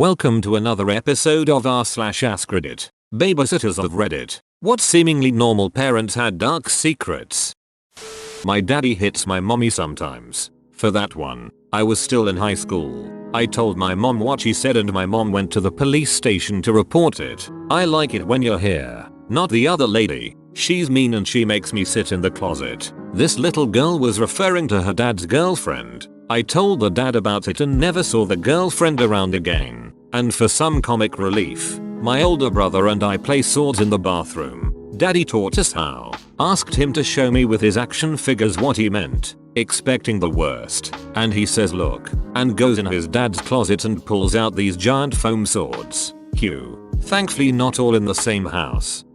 Welcome to another episode of r/AskReddit, Babysitters of Reddit. What seemingly normal parents had dark secrets? My daddy hits my mommy sometimes. For that one, I was still in high school. I told my mom what she said and my mom went to the police station to report it. I like it when you're here, not the other lady. She's mean and she makes me sit in the closet. This little girl was referring to her dad's girlfriend. I told the dad about it and never saw the girlfriend around again. And for some comic relief, my older brother and I play swords in the bathroom. Daddy taught us how. Asked him to show me with his action figures what he meant, expecting the worst. And he says look, and goes in his dad's closet and pulls out these giant foam swords. Cue. Thankfully not all in the same house.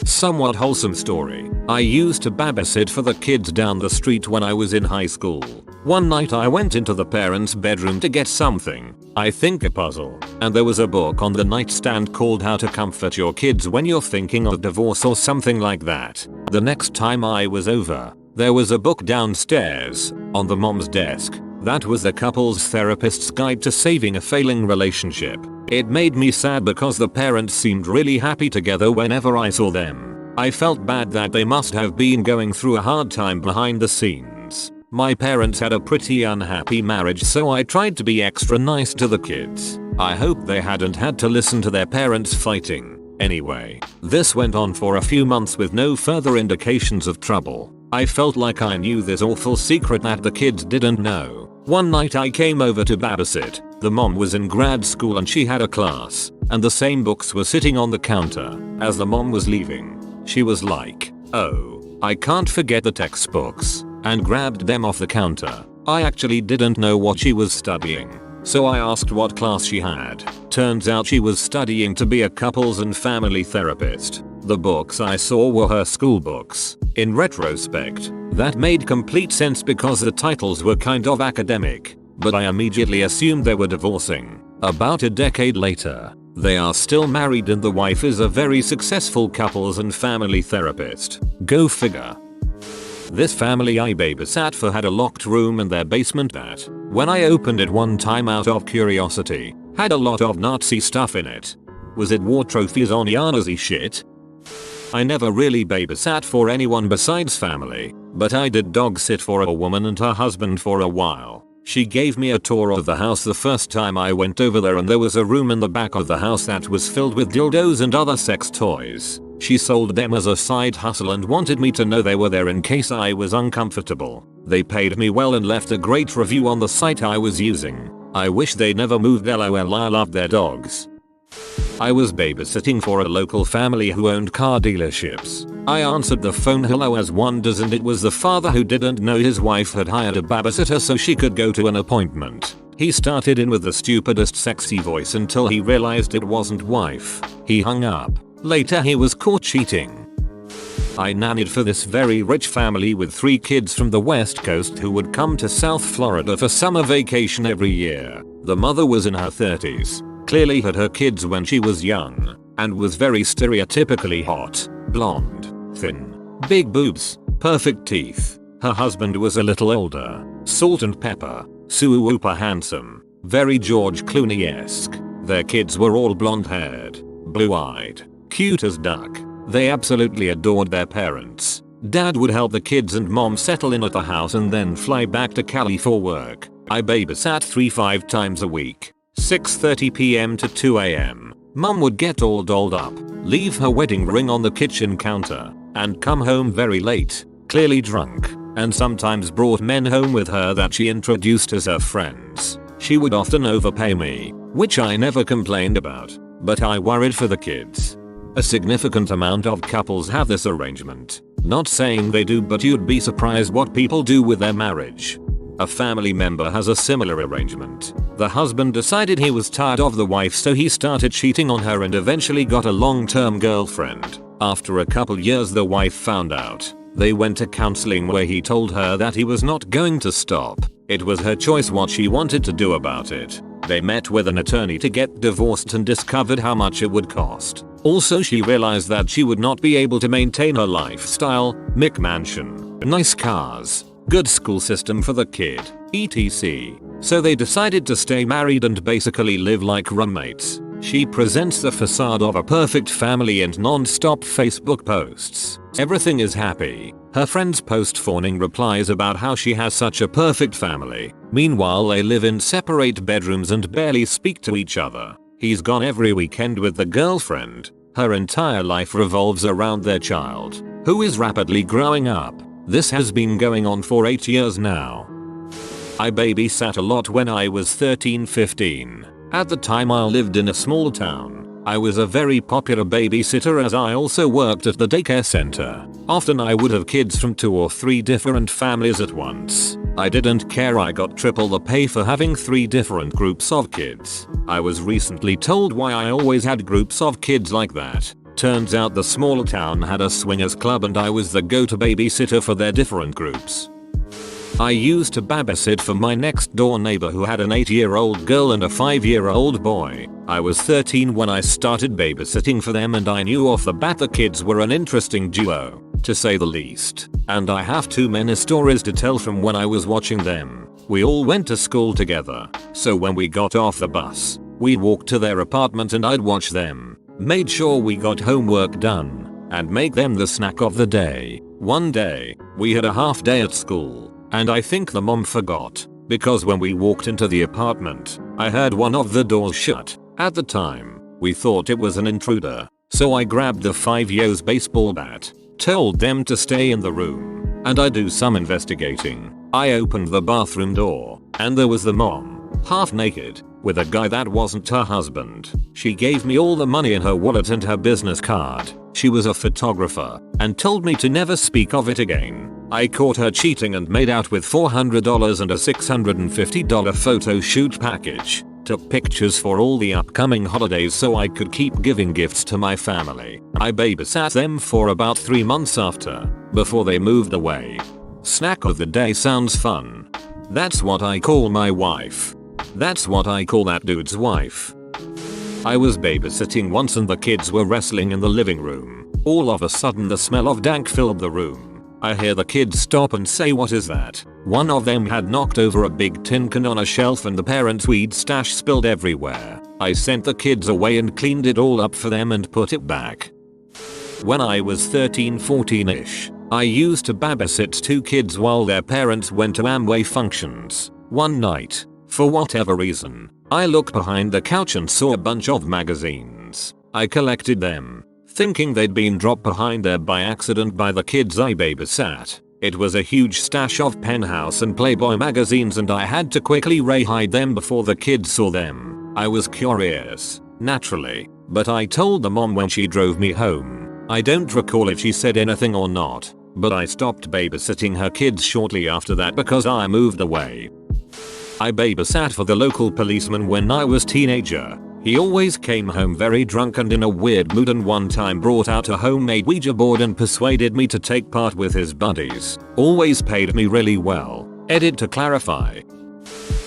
Somewhat wholesome story. I used to babysit for the kids down the street when I was in high school. One night I went into the parents' bedroom to get something, I think a puzzle, and there was a book on the nightstand called How to Comfort Your Kids When You're Thinking of Divorce or something like that. The next time I was over, there was a book downstairs, on the mom's desk. That was the couple's therapist's guide to saving a failing relationship. It made me sad because the parents seemed really happy together whenever I saw them. I felt bad that they must have been going through a hard time behind the scenes. My parents had a pretty unhappy marriage, so I tried to be extra nice to the kids. I hope they hadn't had to listen to their parents fighting. Anyway, this went on for a few months with no further indications of trouble. I felt like I knew this awful secret that the kids didn't know. One night I came over to babysit. The mom was in grad school and she had a class, and the same books were sitting on the counter. As the mom was leaving, she was like, "Oh, I can't forget the textbooks," and grabbed them off the counter. I actually didn't know what she was studying, so I asked what class she had. Turns out she was studying to be a couples and family therapist. The books I saw were her school books. In retrospect, that made complete sense because the titles were kind of academic, but I immediately assumed they were divorcing. About a decade later, they are still married and the wife is a very successful couples and family therapist. Go figure. This family I babysat for had a locked room in their basement that, when I opened it one time out of curiosity, had a lot of Nazi stuff in it. Was it war trophies on Nazi shit? I never really babysat for anyone besides family, but I did dog sit for a woman and her husband for a while. She gave me a tour of the house the first time I went over there, and there was a room in the back of the house that was filled with dildos and other sex toys. She sold them as a side hustle and wanted me to know they were there in case I was uncomfortable. They paid me well and left a great review on the site I was using. I wish they never moved, lol. I loved their dogs. I was babysitting for a local family who owned car dealerships. I answered the phone hello as one does, and it was the father who didn't know his wife had hired a babysitter so she could go to an appointment. He started in with the stupidest sexy voice until he realized it wasn't wife. He hung up. Later he was caught cheating. I nannied for this very rich family with 3 kids from the West Coast who would come to South Florida for summer vacation every year. The mother was in her 30s. Clearly had her kids when she was young, and was very stereotypically hot, blonde, thin, big boobs, perfect teeth. Her husband was a little older, salt and pepper, super handsome, very George Clooney-esque. Their kids were all blonde haired, blue eyed, cute as duck. They absolutely adored their parents. Dad would help the kids and mom settle in at the house and then fly back to Cali for work. I babysat 3-5 times a week. 6:30 p.m. to 2 a.m. Mom would get all dolled up, leave her wedding ring on the kitchen counter, and come home very late, clearly drunk, and sometimes brought men home with her that she introduced as her friends. She would often overpay me, which I never complained about, but I worried for the kids. A significant amount of couples have this arrangement. Not saying they do, but you'd be surprised what people do with their marriage. A family member has a similar arrangement. The husband decided he was tired of the wife, so he started cheating on her and eventually got a long-term girlfriend. After a couple years the wife found out. They went to counseling where he told her that he was not going to stop. It was her choice what she wanted to do about it. They met with an attorney to get divorced and discovered how much it would cost. Also she realized that she would not be able to maintain her lifestyle, McMansion, nice cars, good school system for the kid, etc. So they decided to stay married and basically live like roommates. She presents the facade of a perfect family and non-stop Facebook posts. Everything is happy. Her friends post fawning replies about how she has such a perfect family. Meanwhile they live in separate bedrooms and barely speak to each other. He's gone every weekend with the girlfriend. Her entire life revolves around their child, who is rapidly growing up. This has been going on for 8 years now. I babysat a lot when I was 13-15. At the time I lived in a small town. I was a very popular babysitter as I also worked at the daycare center. Often I would have kids from 2 or 3 different families at once. I didn't care, I got triple the pay for having 3 different groups of kids. I was recently told why I always had groups of kids like that. Turns out the small town had a swingers club and I was the go-to babysitter for their different groups. I used to babysit for my next door neighbor who had an 8-year-old girl and a 5-year-old boy. I was 13 when I started babysitting for them and I knew off the bat the kids were an interesting duo, to say the least. And I have too many stories to tell from when I was watching them. We all went to school together, so when we got off the bus, we'd walk to their apartment and I'd watch them, made sure we got homework done, and make them the snack of the day. One day, we had a half day at school. And I think the mom forgot, because when we walked into the apartment, I heard one of the doors shut. At the time, we thought it was an intruder, so I grabbed the 5-yeo's baseball bat, told them to stay in the room, and I do some investigating. I opened the bathroom door, and there was the mom, half naked, with a guy that wasn't her husband. She gave me all the money in her wallet and her business card. She was a photographer, and told me to never speak of it again. I caught her cheating and made out with $400 and a $650 photo shoot package. Took pictures for all the upcoming holidays so I could keep giving gifts to my family. I babysat them for about 3 months after, before they moved away. Snack of the day sounds fun. That's what I call my wife. That's what I call that dude's wife. I was babysitting once and the kids were wrestling in the living room. All of a sudden the smell of dank filled the room. I hear the kids stop and say, "What is that?" One of them had knocked over a big tin can on a shelf and the parents' weed stash spilled everywhere. I sent the kids away and cleaned it all up for them and put it back. When I was 13-14ish, I used to babysit 2 kids while their parents went to Amway functions. One night, for whatever reason, I looked behind the couch and saw a bunch of magazines. I collected them, thinking they'd been dropped behind there by accident by the kids I babysat. It was a huge stash of Penthouse and Playboy magazines and I had to quickly hide them before the kids saw them. I was curious, naturally, but I told the mom when she drove me home. I don't recall if she said anything or not, but I stopped babysitting her kids shortly after that because I moved away. I babysat for the local policeman when I was teenager. He always came home very drunk and in a weird mood and one time brought out a homemade Ouija board and persuaded me to take part with his buddies. Always paid me really well. Edit to clarify.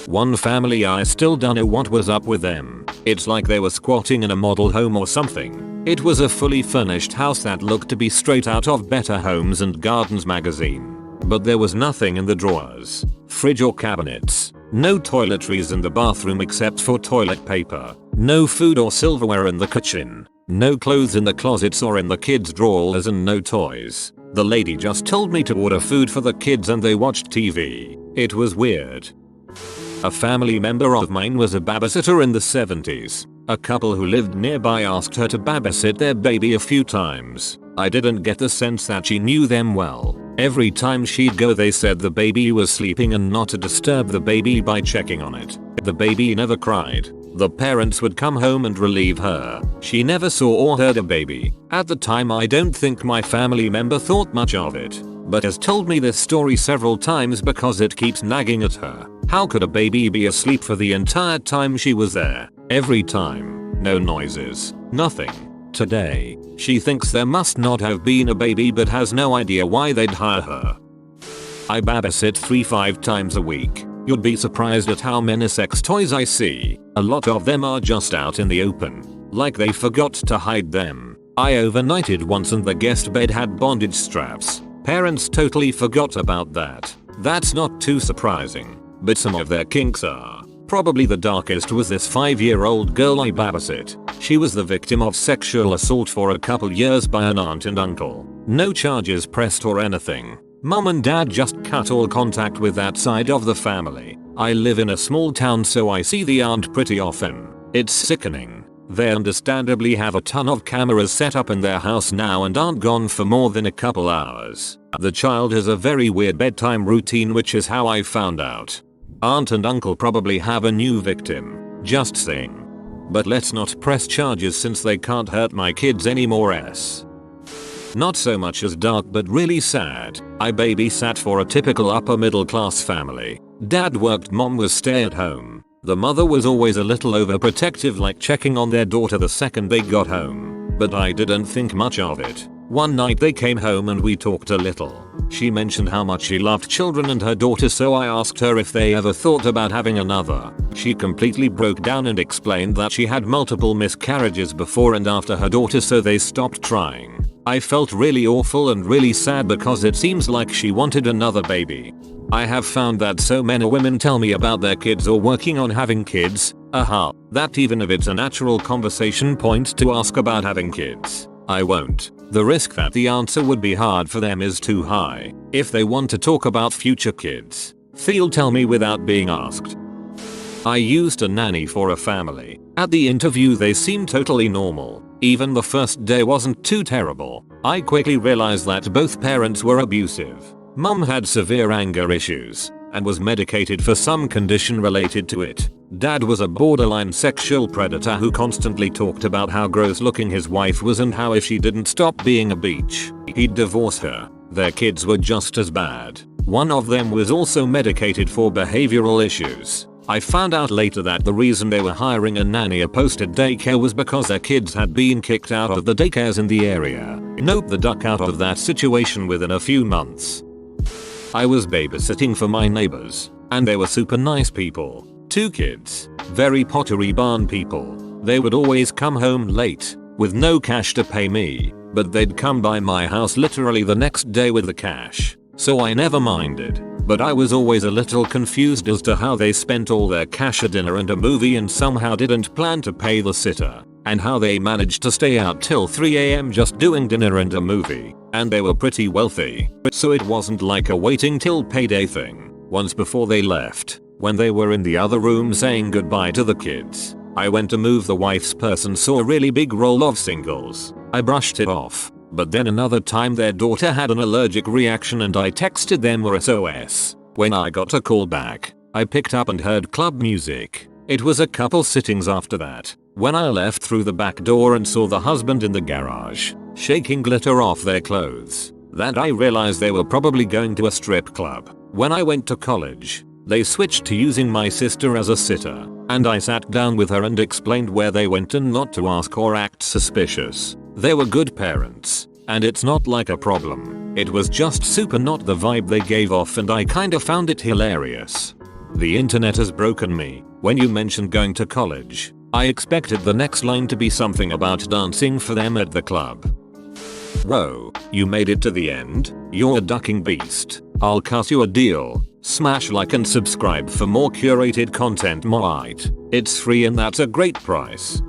One family I still don't know what was up with them. It's like they were squatting in a model home or something. It was a fully furnished house that looked to be straight out of Better Homes and Gardens magazine. But there was nothing in the drawers, fridge or cabinets. No toiletries in the bathroom except for toilet paper. No food or silverware in the kitchen. No clothes in the closets or in the kids' drawers and no toys. The lady just told me to order food for the kids and they watched TV. It was weird. A family member of mine was a babysitter in the 70s. A couple who lived nearby asked her to babysit their baby a few times. I didn't get the sense that she knew them well. Every time she'd go they said the baby was sleeping and not to disturb the baby by checking on it. The baby never cried. The parents would come home and relieve her. She never saw or heard a baby. At the time I don't think my family member thought much of it, but has told me this story several times because it keeps nagging at her. How could a baby be asleep for the entire time she was there? Every time. No noises. Nothing. Today, she thinks there must not have been a baby but has no idea why they'd hire her. I babysit 3-5 times a week. You'd be surprised at how many sex toys I see. A lot of them are just out in the open, like they forgot to hide them. I overnighted once and the guest bed had bondage straps. Parents totally forgot about that. That's not too surprising, but some of their kinks are. Probably the darkest was this 5-year-old girl I babysit. She was the victim of sexual assault for a couple years by an aunt and uncle. No charges pressed or anything. Mom and dad just cut all contact with that side of the family. I live in a small town, so I see the aunt pretty often. It's sickening. They understandably have a ton of cameras set up in their house now and aren't gone for more than a couple hours. The child has a very weird bedtime routine, which is how I found out. Aunt and uncle probably have a new victim. Just saying. But let's not press charges since they can't hurt my kids anymore. Not so much as dark but really sad. I babysat for a typical upper middle class family. Dad worked, mom was stay at home. The mother was always a little overprotective, like checking on their daughter the second they got home. But I didn't think much of it. One night they came home and we talked a little. She mentioned how much she loved children and her daughter, so I asked her if they ever thought about having another. She completely broke down and explained that she had multiple miscarriages before and after her daughter, so they stopped trying. I felt really awful and really sad because it seems like she wanted another baby. I have found that so many women tell me about their kids or working on having kids, that even if it's a natural conversation point to ask about having kids, I won't. The risk that the answer would be hard for them is too high. If they want to talk about future kids, they'll tell me without being asked. I used a nanny for a family. At the interview they seemed totally normal. Even the first day wasn't too terrible. I quickly realized that both parents were abusive. Mom had severe anger issues and was medicated for some condition related to it. Dad was a borderline sexual predator who constantly talked about how gross looking his wife was and how if she didn't stop being a bitch, he'd divorce her. Their kids were just as bad. One of them was also medicated for behavioral issues. I found out later that the reason they were hiring a nanny opposed to daycare was because their kids had been kicked out of the daycares in the area. Nope, the duck out of that situation within a few months. I was babysitting for my neighbors, and they were super nice people. 2 kids, very Pottery Barn people. They would always come home late, with no cash to pay me, but they'd come by my house literally the next day with the cash, so I never minded. But I was always a little confused as to how they spent all their cash, a dinner and a movie, and somehow didn't plan to pay the sitter, and how they managed to stay out till 3 AM just doing dinner and a movie. And they were pretty wealthy, so it wasn't like a waiting till payday thing. Once before they left, when they were in the other room saying goodbye to the kids, I went to move the wife's purse and saw a really big roll of singles. I brushed it off, but then another time their daughter had an allergic reaction and I texted them or SOS. When I got a call back, I picked up and heard club music. It was a couple sittings after that, when I left through the back door and saw the husband in the garage, shaking glitter off their clothes, that I realized they were probably going to a strip club. When I went to college, they switched to using my sister as a sitter, and I sat down with her and explained where they went and not to ask or act suspicious. They were good parents, and it's not like a problem. It was just super not the vibe they gave off, and I kinda found it hilarious. The internet has broken me. When you mentioned going to college, I expected the next line to be something about dancing for them at the club. Whoa, you made it to the end? You're a ducking beast. I'll cut you a deal. Smash like and subscribe for more curated content. It's free and that's a great price.